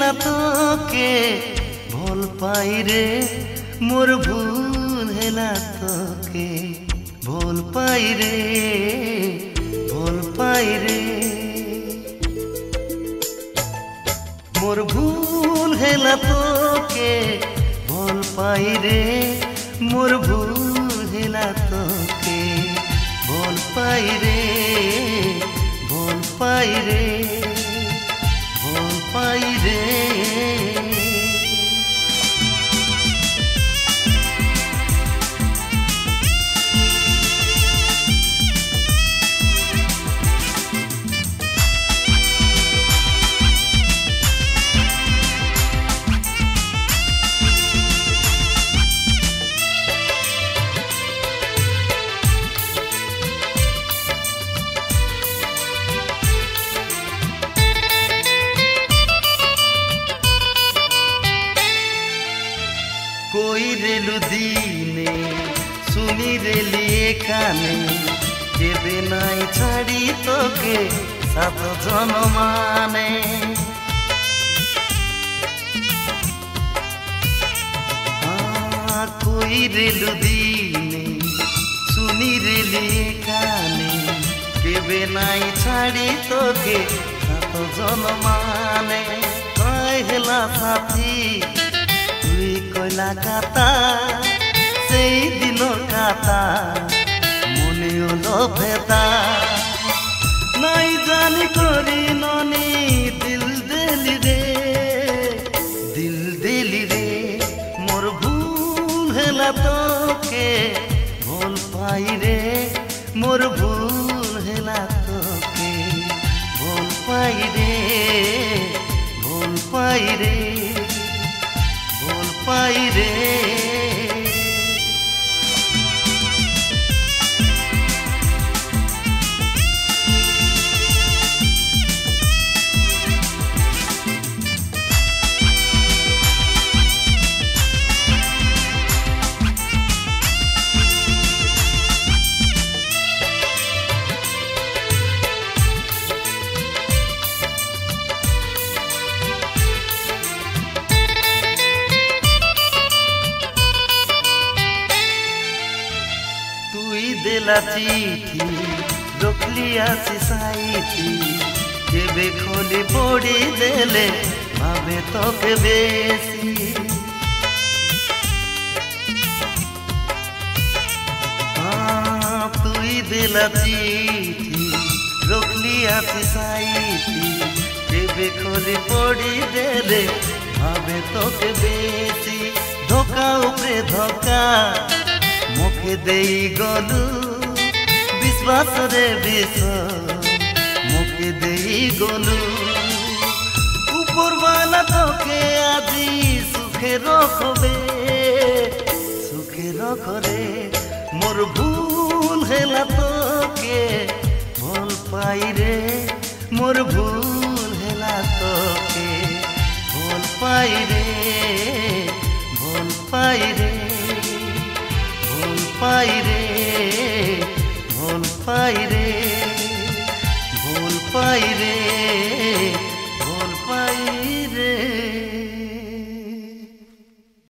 হেলা তোকে ভুল পাই রে মোর ভুল হেলা তোকে ভুল পাই রে ভুল পাই রে মোর ভুল হেলা তোকে ভুল পাই রে মোর ভুল হেলা তোকে ভুল পাই রে ভুল পাই রে ভুল পাই রে कोई रेलु दीने सुनी रेली एखाने केबे नाई छाड़ी तोके सात जनमाने कोई रेलु दीने सुनी रेली एखाने केबे नाई छाड़ी तोके सात जनमाने कय हेला साथी কইলা কাতা সেই দিনর কাতা মনে হলো ভেতা নাই জানি করি ননি দিল দিলি রে মোর ভুল হেলা তোকে ভুল পাই রে মোর ভুল হেলা তোকে ভুল পাই রে ভুল পাই রে পাই রে देला चिठी रखली आसी साइती केबे खोली पड़ी देले भावे तोके बेसी तुई देला चिठी रखली आसी साइती केबे खोली पड़ी देले भावे तोके बेसी धोखा उपरे धोखा मुखे देई गलु विश्वास रे विष मुखे देई गलु ऊपर वाला तोके आजी सुखे रखबे सुखे रखरे मोर भूल हेला तोके भूल पाई रे मोर भूल हेला तोके भूल पाई रे भूल पाई रे पाई रे भूल पाई रे भूल पाई रे भूल पाई रे